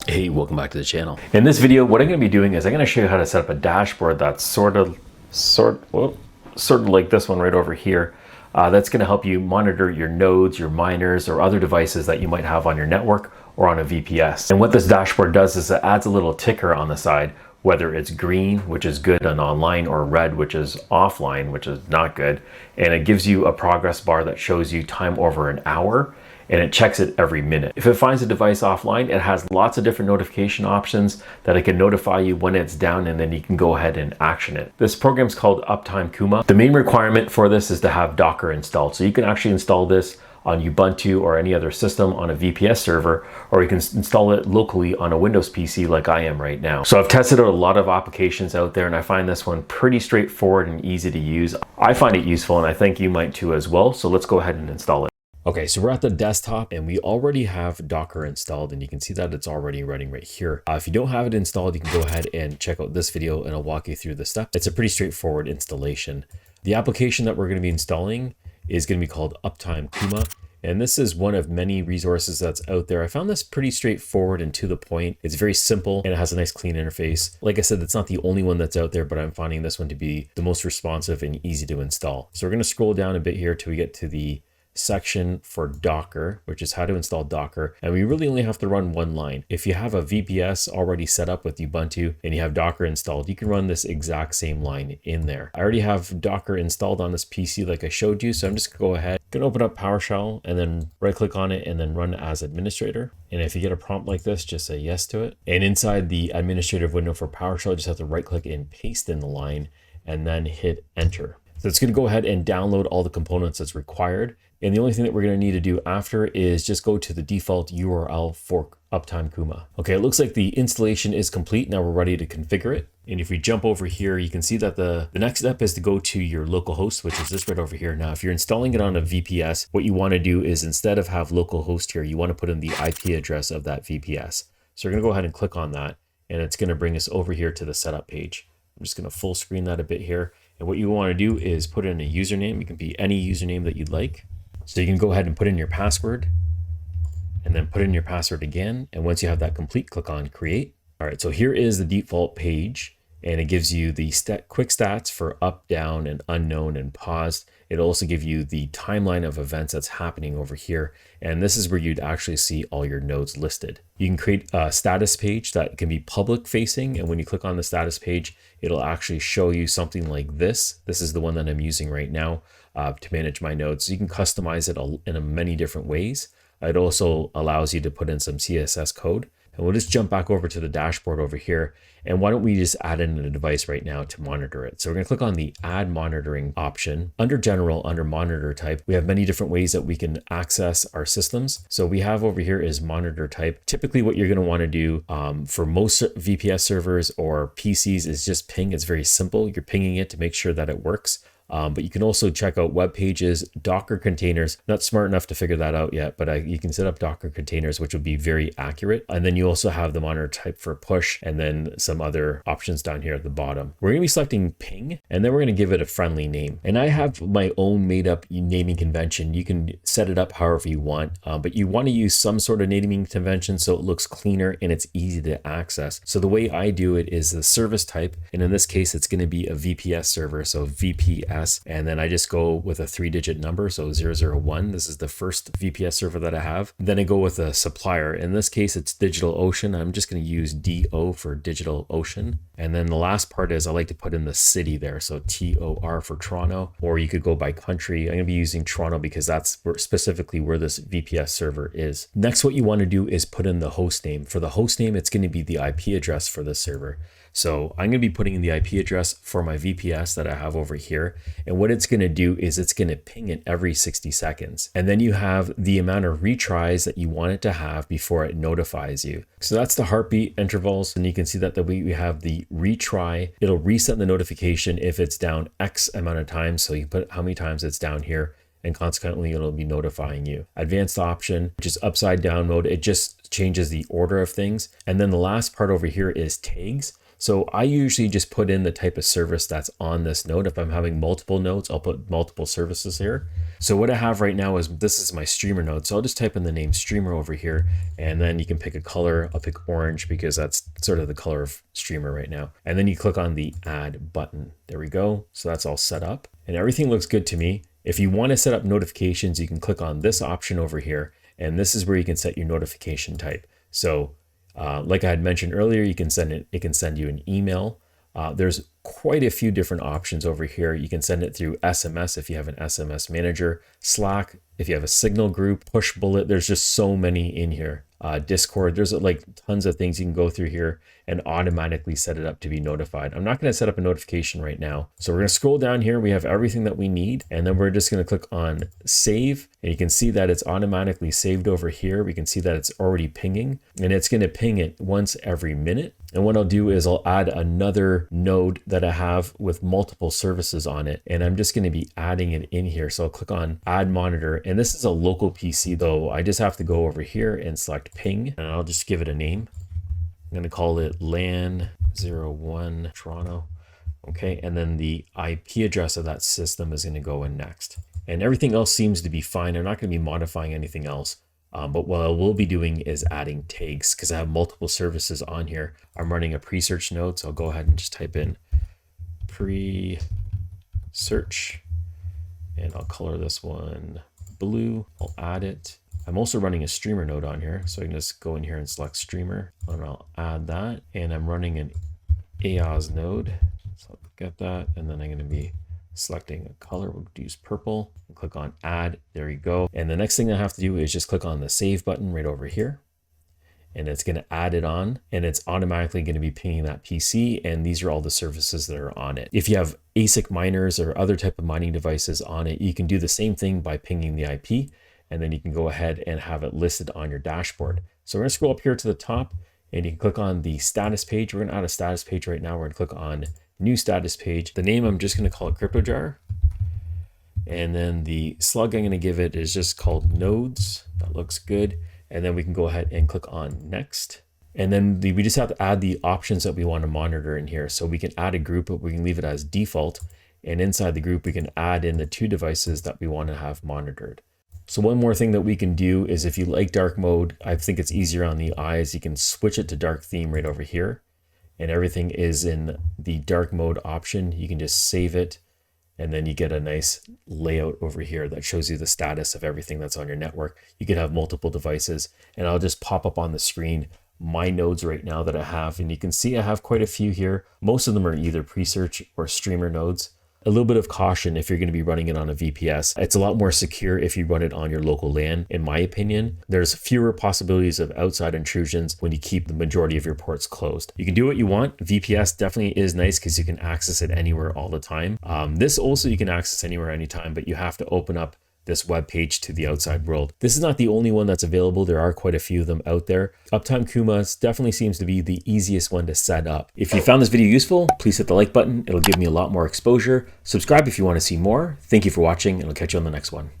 Hey, welcome back to the channel. In this video, what I'm going to be doing is I'm going to show you how to set up a dashboard that's sort of like this one right over here. That's going to help you monitor your nodes, your miners, or other devices that you might have on your network or on a VPS. And what this dashboard does is it adds a little ticker on the side, whether it's green, which is good and online, or red, which is offline, which is not good. And it gives you a progress bar that shows you time over an hour, and it checks it every minute. If it finds a device offline, it has lots of different notification options that it can notify you when it's down, and then you can go ahead and action it. This program is called Uptime Kuma. The main requirement for this is to have Docker installed. So you can actually install this on Ubuntu or any other system on a VPS server, or you can install it locally on a Windows PC like I am right now. So I've tested out a lot of applications out there, and I find this one pretty straightforward and easy to use. I find it useful, and I think you might too as well. So let's go ahead and install it. Okay, so we're at the desktop and we already have Docker installed, and you can see that it's already running right here. If you don't have it installed, you can go ahead and check out this video and I'll walk you through the steps. It's a pretty straightforward installation. The application that we're going to be installing is going to be called Uptime Kuma. And this is one of many resources that's out there. I found this pretty straightforward and to the point. It's very simple and it has a nice clean interface. Like I said, it's not the only one that's out there, but I'm finding this one to be the most responsive and easy to install. So we're going to scroll down a bit here till we get to the section for Docker, which is how to install Docker. And we really only have to run one line. If you have a VPS already set up with Ubuntu and you have Docker installed, you can run this exact same line in there. I already have Docker installed on this PC like I showed you. So I'm just gonna go ahead, gonna open up PowerShell and then right click on it and then run as administrator. And if you get a prompt like this, just say yes to it. And inside the administrative window for PowerShell, just have to right click and paste in the line and then hit enter. So it's going to go ahead and download all the components that's required. And the only thing that we're going to need to do after is just go to the default URL for Uptime Kuma. Okay, it looks like the installation is complete. Now we're ready to configure it. And if we jump over here, you can see that the next step is to go to your local host, which is this right over here. Now, if you're installing it on a VPS, what you want to do is instead of have local host here, you want to put in the IP address of that VPS. So we're going to go ahead and click on that, and it's going to bring us over here to the setup page. I'm just going to full screen that a bit here. And what you want to do is put in a username. It can be any username that you'd like. So you can go ahead and put in your password and then put in your password again. And once you have that complete, click on create. All right, so here is the default page, and it gives you the quick stats for up, down, and unknown and paused. It'll also give you the timeline of events that's happening over here. And this is where you'd actually see all your nodes listed. You can create a status page that can be public facing. And when you click on the status page, it'll actually show you something like this. This is the one that I'm using right now to manage my nodes. So you can customize it in many different ways. It also allows you to put in some CSS code. And we'll just jump back over to the dashboard over here. And why don't we just add in a device right now to monitor it? So we're going to click on the add monitoring option. Under general, under monitor type, we have many different ways that we can access our systems. So we have over here is monitor type. Typically what you're going to want to do for most VPS servers or PCs is just ping. It's very simple. You're pinging it to make sure that it works. But you can also check out web pages, Docker containers. Not smart enough to figure that out yet, but you can set up Docker containers, which will be very accurate. And then you also have the monitor type for push, and then some other options down here at the bottom. We're going to be selecting ping, and then we're going to give it a friendly name. And I have my own made up naming convention. You can set it up however you want, but you want to use some sort of naming convention so it looks cleaner and it's easy to access. So the way I do it is the service type, and in this case, it's going to be a VPS server, so VPS. And then I just go with a 3-digit number, so 001. This is the first VPS server that I have. Then I go with a supplier. In this case, it's DigitalOcean. I'm just going to use DO for DigitalOcean. And then the last part is I like to put in the city there, so TOR for Toronto, or you could go by country. I'm going to be using Toronto because that's specifically where this VPS server is. Next, what you want to do is put in the host name. For the host name, it's going to be the IP address for this server. So I'm going to be putting in the IP address for my VPS that I have over here. And what it's going to do is it's going to ping it every 60 seconds. And then you have the amount of retries that you want it to have before it notifies you. So that's the heartbeat intervals. And you can see that we have the retry. It'll reset the notification if it's down X amount of times. So you put how many times it's down here, and consequently it'll be notifying you. Advanced option, which is upside down mode. It just changes the order of things. And then the last part over here is tags. So I usually just put in the type of service that's on this node. If I'm having multiple nodes, I'll put multiple services here. So what I have right now is, this is my streamer node. So I'll just type in the name streamer over here, and then you can pick a color. I'll pick orange because that's sort of the color of streamer right now. And then you click on the add button. There we go. So that's all set up and everything looks good to me. If you want to set up notifications, you can click on this option over here. And this is where you can set your notification type. So like I had mentioned earlier, you can send it can send you an email. There's quite a few different options over here. You can send it through SMS if you have an SMS manager, Slack if you have a Signal group, Push Bullet. There's just so many in here. Discord, there's like tons of things you can go through here and automatically set it up to be notified. I'm not going to set up a notification right now. So we're going to scroll down here. We have everything that we need, and then we're just going to click on save, and you can see that it's automatically saved over here. We can see that it's already pinging, and it's going to ping it once every minute. And what I'll do is I'll add another node that I have with multiple services on it, and I'm just going to be adding it in here. So I'll click on add monitor, and this is a local PC though. I just have to go over here and select ping, and I'll just give it a name. I'm going to call it LAN 01 Toronto. Okay, and then the IP address of that system is going to go in next. And everything else seems to be fine. I'm not going to be modifying anything else. But what I will be doing is adding tags because I have multiple services on here. I'm running a pre-search node, so I'll go ahead and just type in pre-search, and I'll color this one blue. I'll add it. I'm also running a streamer node on here, so I can just go in here and select streamer, and I'll add that. And I'm running an AOS node, so I'll get that, and then I'm going to be selecting a color. We'll use purple and click on add. There you go. And the next thing I have to do is just click on the save button right over here, and it's going to add it on, and it's automatically going to be pinging that PC. And these are all the services that are on it. If you have ASIC miners or other type of mining devices on it, you can do the same thing by pinging the IP, and then you can go ahead and have it listed on your dashboard. So we're going to scroll up here to the top, and you can click on the status page. We're going to add a status page right now. We're going to click on new status page. The name, I'm just going to call it CryptoJar. And then the slug I'm going to give it is just called nodes. That looks good. And then we can go ahead and click on next. And then we just have to add the options that we want to monitor in here. So we can add a group, but we can leave it as default. And inside the group, we can add in the 2 devices that we want to have monitored. So one more thing that we can do is, if you like dark mode, I think it's easier on the eyes, you can switch it to dark theme right over here. And everything is in the dark mode option. You can just save it, and then you get a nice layout over here that shows you the status of everything that's on your network. You can have multiple devices, and I'll just pop up on the screen my nodes right now that I have, and you can see I have quite a few here. Most of them are either pre-search or streamer nodes. A little bit of caution if you're going to be running it on a VPS. It's a lot more secure if you run it on your local LAN, in my opinion. There's fewer possibilities of outside intrusions when you keep the majority of your ports closed. You can do what you want. VPS definitely is nice because you can access it anywhere all the time. This also you can access anywhere, anytime, but you have to open up this web page to the outside world. This is not the only one that's available. There are quite a few of them out there. Uptime Kuma definitely seems to be the easiest one to set up. If you found this video useful, please hit the like button. It'll give me a lot more exposure. Subscribe if you want to see more. Thank you for watching, and I'll catch you on the next one.